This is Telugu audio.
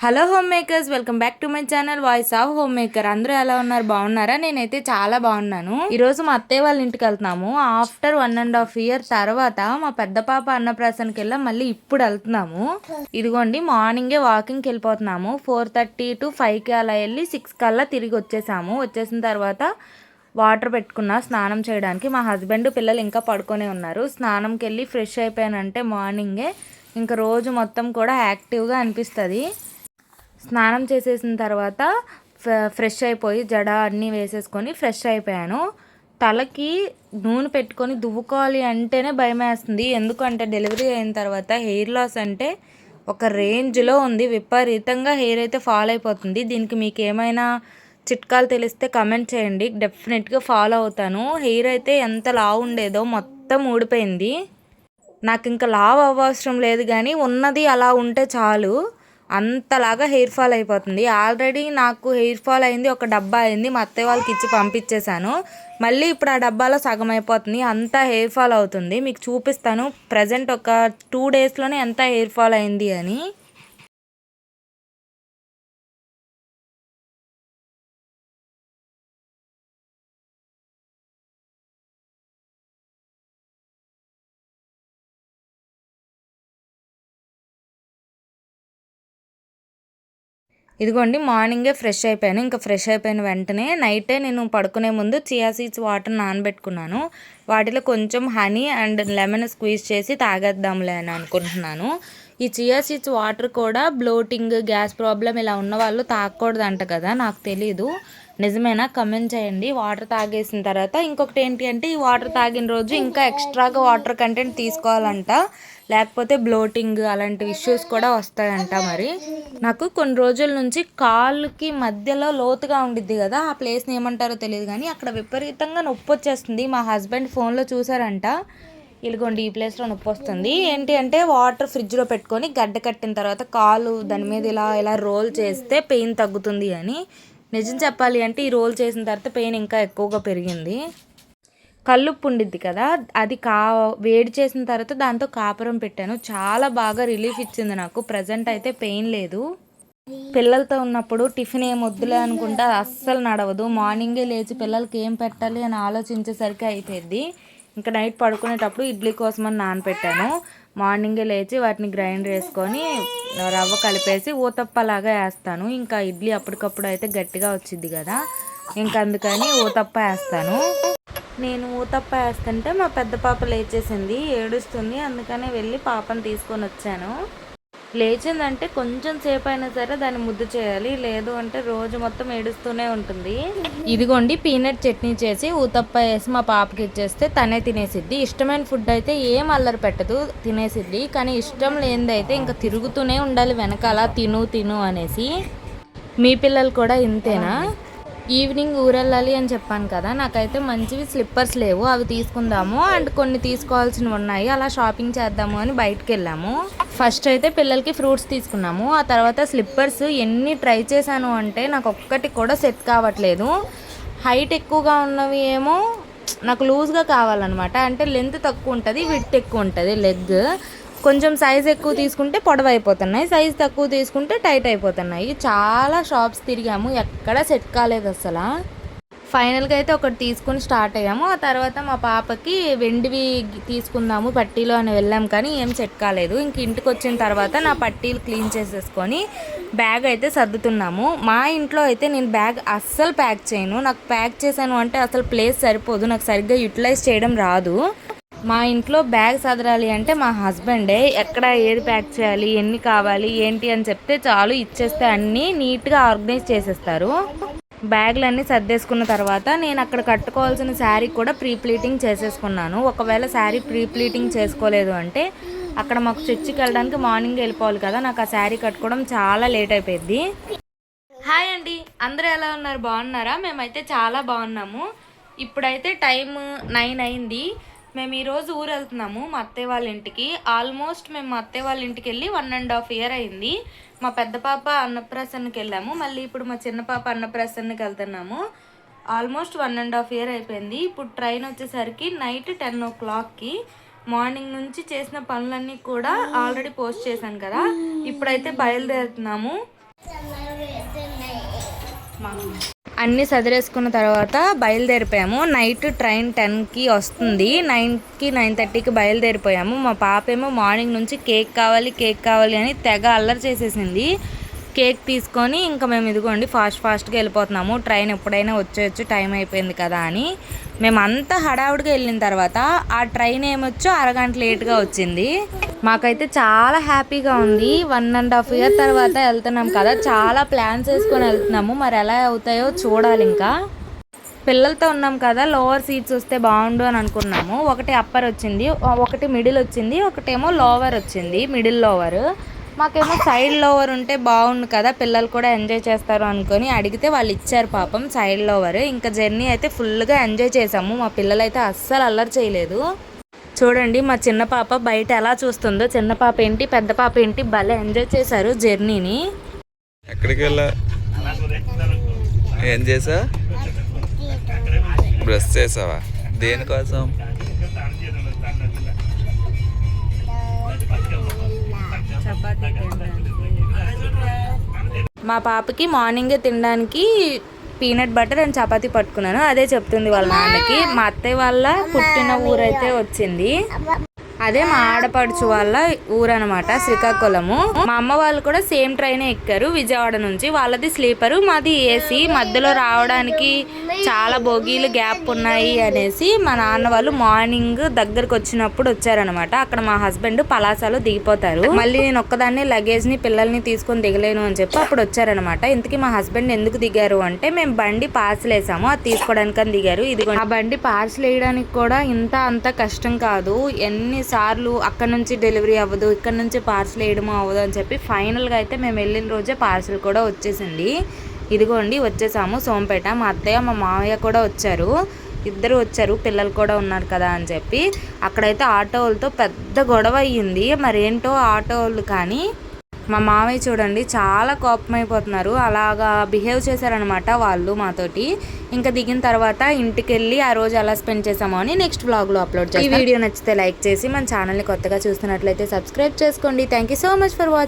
Hello home makers, welcome back to my channel voice of home maker. అందరూ ఎలా ఉన్నారు? బాగున్నారా? నేనైతే చాలా బాగున్నాను. ఈరోజు మా అత్తయ్య వాళ్ళ ఇంటికి వెళ్తున్నాము. ఆఫ్టర్ 1.5 year తర్వాత మా పెద్ద పాప అన్నప్రాసనకి వెళ్ళాం. మళ్ళీ ఇప్పుడు వెళ్తున్నాము. ఇదిగోండి, మార్నింగే వాకింగ్కి వెళ్ళిపోతున్నాము. 4:30 to 5కి అలా వెళ్ళి 6 కల్లా తిరిగి వచ్చేసాము. వచ్చేసిన తర్వాత వాటర్ పెట్టుకున్నా స్నానం చేయడానికి. మా హస్బెండ్ పిల్లలు ఇంకా పడుకొనే ఉన్నారు. స్నానంకి వెళ్ళి ఫ్రెష్ అయిపోయానంటే మార్నింగే ఇంకా రోజు మొత్తం కూడా యాక్టివ్గా అనిపిస్తుంది. స్నానం చేసేసిన తర్వాత ఫ్రెష్ అయిపోయి జడ అన్నీ వేసేసుకొని ఫ్రెష్ అయిపోయాను. తలకి నూనె పెట్టుకొని దువ్వుకోవాలి అంటేనే భయం వేస్తుంది. ఎందుకంటే డెలివరీ అయిన తర్వాత హెయిర్ లాస్ అంటే ఒక రేంజ్లో ఉంది. విపరీతంగా హెయిర్ అయితే ఫాల్ అయిపోతుంది. దీనికి మీకు ఏమైనా చిట్కాలు తెలిస్తే కమెంట్ చేయండి, డెఫినెట్గా ఫాలో అవుతాను. హెయిర్ అయితే ఎంత లావు ఉండేదో మొత్తం ఊడిపోయింది. నాకు ఇంకా లావు అవ్వవసరం లేదు, కానీ ఉన్నది అలా ఉంటే చాలు, అంతలాగా హెయిర్ ఫాల్ అయిపోతుంది. ఆల్రెడీ నాకు హెయిర్ ఫాల్ అయింది, ఒక డబ్బా అయింది, మా అత్తయ్య వాళ్ళకి ఇచ్చి పంపించేశాను. మళ్ళీ ఇప్పుడు ఆ డబ్బాలో సగం అయిపోతుంది, అంతా హెయిర్ ఫాల్ అవుతుంది. మీకు చూపిస్తాను ప్రజెంట్ ఒక 2 daysలోనే ఎంత హెయిర్ ఫాల్ అయింది అని. ఇదిగోండి, మార్నింగే ఫ్రెష్ అయిపోయాను. ఇంకా ఫ్రెష్ అయిపోయిన వెంటనే నైటే నేను పడుకునే ముందు చియా సీడ్స్ వాటర్ నానబెట్టుకున్నాను. వాటిలో కొంచెం హనీ అండ్ లెమన్ స్క్వీజ్ చేసి తాగేద్దాంలే అని అనుకుంటున్నాను. ఈ చియా సీడ్స్ వాటర్ కూడా బ్లోటింగ్, గ్యాస్ ప్రాబ్లం ఇలా ఉన్న వాళ్ళు తాగకూడదంట కదా, నాకు తెలీదు. నిజమేనా? కమెంట్ చేయండి. వాటర్ తాగేసిన తర్వాత ఇంకొకటి ఏంటి అంటే, ఈ వాటర్ తాగిన రోజు ఇంకా ఎక్స్ట్రాగా వాటర్ కంటెంట్ తీసుకోవాలంట, లేకపోతే బ్లోటింగ్ అలాంటి ఇష్యూస్ కూడా వస్తాయంట. మరి నాకు కొన్ని రోజుల నుంచి కాళ్ళకి మధ్యలో లోతుగా ఉండిద్ది కదా, ఆ ప్లేస్ని ఏమంటారో తెలియదు, కానీ అక్కడ విపరీతంగా నొప్పి వచ్చేస్తుంది. మా హస్బెండ్ ఫోన్లో చూసారంట. ఇదిగోండి, ఈ ప్లేస్లో నొప్పి వస్తుంది. ఏంటి అంటే వాటర్ ఫ్రిడ్జ్లో పెట్టుకొని గడ్డ కట్టిన తర్వాత కాలు దాని మీద ఇలా ఇలా రోల్ చేస్తే పెయిన్ తగ్గుతుంది అని. నిజం చెప్పాలి అంటే ఈ రోల్ చేసిన తర్వాత పెయిన్ ఇంకా ఎక్కువగా పెరిగింది. కల్లుప్పు ఉండిద్ది కదా, అది వేడి చేసిన తర్వాత దాంతో కాపురం పెట్టాను. చాలా బాగా రిలీఫ్ ఇచ్చింది నాకు. ప్రజెంట్ అయితే పెయిన్ లేదు. పిల్లలతో ఉన్నప్పుడు టిఫిన్ ఏం వద్దులే అనుకుంటే అస్సలు నడవదు. మార్నింగే లేచి పిల్లలకి ఏం పెట్టాలి అని ఆలోచించేసరికి అయిపోయింది. ఇంకా నైట్ పడుకునేటప్పుడు ఇడ్లీ కోసమని నానపెట్టాను. మార్నింగే లేచి వాటిని గ్రైండర్ వేసుకొని రవ్వ కలిపేసి ఊతప్పలాగా వేస్తాను. ఇంకా ఇడ్లీ అప్పటికప్పుడు అయితే గట్టిగా వచ్చింది కదా, ఇంకా అందుకని ఊతప్ప వేస్తాను. నేను ఊతప్ప వేస్తుంటే మా పెద్ద పాప లేచేసింది, ఏడుస్తుంది. అందుకనే వెళ్ళి పాపను తీసుకొని వచ్చాను. లేచిందంటే కొంచెం సేపు అయినా సరే దాన్ని ముద్దు చేయాలి, లేదు అంటే రోజు మొత్తం ఏడుస్తూనే ఉంటుంది. ఇదిగోండి, పీనట్ చట్నీ చేసి ఊతప్ప వేసి మా పాపకి ఇచ్చేస్తే తనే తినేసిద్ది. ఇష్టమైన ఫుడ్ అయితే ఏం అల్లరి పెట్టదు, తినేసిద్ది. కానీ ఇష్టం లేనిదైతే ఇంకా తిరుగుతూనే ఉండాలి వెనకాల, తిను తిను అనేసి. మీ పిల్లలు కూడా ఇంతేనా? ఈవినింగ్ ఊరెళ్ళాలి అని చెప్పాను కదా, నాకైతే మంచివి స్లిప్పర్స్ లేవు, అవి తీసుకుందాము. అండ్ కొన్ని తీసుకోవాల్సినవి ఉన్నాయి, అలా షాపింగ్ చేద్దాము అని బయటకు వెళ్ళాము. ఫస్ట్ అయితే పిల్లలకి ఫ్రూట్స్ తీసుకున్నాము, ఆ తర్వాత స్లిప్పర్స్ ఎన్ని ట్రై చేశాను అంటే నాకు ఒక్కటి కూడా సెట్ కావట్లేదు. హైట్ ఎక్కువగా ఉన్నవి ఏమో నాకు లూజ్గా కావాలన్నమాట, అంటే లెంత్ తక్కువ ఉంటుంది, విడ్త్ ఎక్కువ ఉంటుంది లెగ్. కొంచెం సైజ్ ఎక్కువ తీసుకుంటే పొడవు అయిపోతున్నాయి, సైజ్ తక్కువ తీసుకుంటే టైట్ అయిపోతున్నాయి. చాలా షాప్స్ తిరిగాము, ఎక్కడా సెట్ కాలేదు అసలు. ఫైనల్గా అయితే ఒకటి తీసుకుని స్టార్ట్ అయ్యాము. ఆ తర్వాత మా పాపకి వెండివి తీసుకుందాము పట్టీలు అని వెళ్ళాం, కానీ ఏం సెట్ కాలేదు. ఇంక ఇంటికి వచ్చిన తర్వాత నా పట్టీలు క్లీన్ చేసేసుకొని బ్యాగ్ అయితే సర్దుతున్నాము. మా ఇంట్లో అయితే నేను బ్యాగ్ అస్సలు ప్యాక్ చేయను. నాకు ప్యాక్ చేశాను అంటే అసలు ప్లేస్ సరిపోదు, నాకు సరిగ్గా యూటిలైజ్ చేయడం రాదు. మా ఇంట్లో బ్యాగ్ సదరాలి అంటే మా హస్బెండే ఎక్కడ ఏది ప్యాక్ చేయాలి, ఎన్ని కావాలి, ఏంటి అని చెప్తే చాలు, ఇచ్చేస్తే అన్నీ నీట్గా ఆర్గనైజ్ చేసేస్తారు. బ్యాగులన్నీ సర్దేసుకున్న తర్వాత నేను అక్కడ కట్టుకోవాల్సిన శారీ కూడా ప్రీ ప్లీటింగ్ చేసేసుకున్నాను. ఒకవేళ శారీ ప్రీ ప్లీటింగ్ చేసుకోలేదు అంటే అక్కడ మాకు చర్చికి వెళ్ళడానికి మార్నింగ్ వెళ్ళిపోవాలి కదా, నాకు ఆ శారీ కట్టుకోవడం చాలా లేట్ అయిపోయింది. హాయ్ అండి, అందరూ ఎలా ఉన్నారు? బాగున్నారా? మేమైతే చాలా బాగున్నాము. ఇప్పుడైతే టైం 9 అయింది. మేము ఈరోజు ఊరు వెళ్తున్నాము మా అత్తయ్య వాళ్ళ ఇంటికి. ఆల్మోస్ట్ మేము మా అత్తయ్య వాళ్ళ ఇంటికి వెళ్ళి 1.5 year అయింది. మా పెద్ద పాప అన్నప్రాసన్నకి వెళ్ళాము, మళ్ళీ ఇప్పుడు మా చిన్న పాప అన్నప్రాసన్నకి వెళ్తున్నాము. ఆల్మోస్ట్ 1.5 year అయిపోయింది. ఇప్పుడు ట్రైన్ వచ్చేసరికి నైట్ 10 o'clockకి. మార్నింగ్ నుంచి చేసిన పనులన్నీ కూడా ఆల్రెడీ పోస్ట్ చేశాను కదా, ఇప్పుడైతే బయలుదేరుతున్నాము. అన్నీ సదిరేసుకున్న తర్వాత బయలుదేరిపోయాము. నైట్ ట్రైన్ 10కి వస్తుంది. 9కి 9:30కి బయలుదేరిపోయాము. మా పాప ఏమో మార్నింగ్ నుంచి కేక్ కావాలి అని తెగ అల్లరి చేసేసింది. కేక్ తీసుకొని ఇంకా మేము ఇదిగోండి ఫాస్ట్గా వెళ్ళిపోతున్నాము. ట్రైన్ ఎప్పుడైనా వచ్చేయచ్చు, టైం అయిపోయింది కదా అని. మేమంతా హడావుడిగా వెళ్ళిన తర్వాత ఆ ట్రైన్ ఏమొచ్చో అరగంట లేట్గా వచ్చింది. మాకైతే చాలా హ్యాపీగా ఉంది. 1.5 year తర్వాత వెళ్తున్నాం కదా, చాలా ప్లాన్స్ వేసుకొని వెళ్తున్నాము. మరి ఎలా అవుతాయో చూడాలి. ఇంకా పిల్లలతో ఉన్నాం కదా, లోవర్ సీట్స్ వస్తే బాగుండు అని అనుకున్నాము. ఒకటి అప్పర్ వచ్చింది, ఒకటి మిడిల్ వచ్చింది, ఒకటేమో లోవర్ వచ్చింది, మిడిల్ లోవర్. మాకేమో సైడ్ లోవర్ ఉంటే బాగుండు కదా, పిల్లలు కూడా ఎంజాయ్ చేస్తారు అనుకొని అడిగితే వాళ్ళు ఇచ్చారు పాపం సైడ్ లోవర్. ఇంకా జర్నీ అయితే ఫుల్గా ఎంజాయ్ చేసాము. మా పిల్లలు అయితే అస్సలు అల్లరి చేయలేదు. చూడండి మా చిన్న పాప బయట ఎలా చూస్తుందో. చిన్న పాప ఏంటి పెద్ద పాప ఏంటి భలే ఎంజాయ్ చేశారు జర్నీని. ఎక్కడికి వెళ్ళా, ఏం చేసా, బ్రష్ చేసావా, దేనికోసం? మా పాపకి మార్నింగే తినడానికి పీనట్ బటర్ అండ్ చపాతీ పట్టుకున్నాను. అదే చెప్తుంది వాళ్ళ నాన్నకి. మా అత్తయ్య వాళ్ళ పుట్టిన ఊరైతే వచ్చింది, అదే మా ఆడపడుచు వాళ్ళ ఊరు అనమాట, శ్రీకాకుళము. మా అమ్మ వాళ్ళు కూడా సేమ్ ట్రైన్ ఎక్కారు విజయవాడ నుంచి. వాళ్ళది స్లీపరు, మాది ఏసీ. మధ్యలో రావడానికి చాలా బోగీలు గ్యాప్ ఉన్నాయి అనేసి మా నాన్న వాళ్ళు మార్నింగ్ దగ్గరకు వచ్చినప్పుడు వచ్చారనమాట. అక్కడ మా హస్బెండ్ పలాసాలో దిగిపోతారు. మళ్ళీ నేను ఒక్కదాన్ని లగేజ్ని పిల్లల్ని తీసుకొని దిగలేను అని చెప్పి అప్పుడు వచ్చారనమాట. ఇంతకీ మా హస్బెండ్ ఎందుకు దిగారు అంటే, మేము బండి పార్సల్ వేసాము, అది తీసుకోవడానికి అని దిగారు. ఇది ఆ బండి పార్సల్ వేయడానికి కూడా అంత కష్టం కాదు. ఎన్నిసార్లు అక్కడ నుంచి డెలివరీ అవ్వదు, ఇక్కడ నుంచి పార్సల్ వేయడము అవ్వదు అని చెప్పి ఫైనల్గా అయితే మేము వెళ్ళిన రోజే పార్సల్ కూడా వచ్చేసింది. ఇదిగోండి వచ్చేసాము సోంపేట. మా అత్తయ్య మా మామయ్య కూడా వచ్చారు, ఇద్దరు వచ్చారు, పిల్లలు కూడా ఉన్నారు కదా అని చెప్పి. అక్కడైతే ఆటో వాళ్ళతో పెద్ద గొడవ అయ్యింది. మరేంటో ఆటో వాళ్ళు కానీ మా మామయ్య చూడండి చాలా కోపమైపోతున్నారు. అలాగా బిహేవ్ చేశారనమాట వాళ్ళు మాతోటి. ఇంకా దిగిన తర్వాత ఇంటికి వెళ్ళి ఆ రోజు ఎలా స్పెండ్ చేసామో అని నెక్స్ట్ వ్లాగ్లో అప్లోడ్ చేస్తాను. ఈ వీడియో నచ్చితే లైక్ చేసి మన ఛానల్ని కొత్తగా చూస్తున్నట్లయితే సబ్స్క్రైబ్ చేసుకోండి. Thank you so much for watching.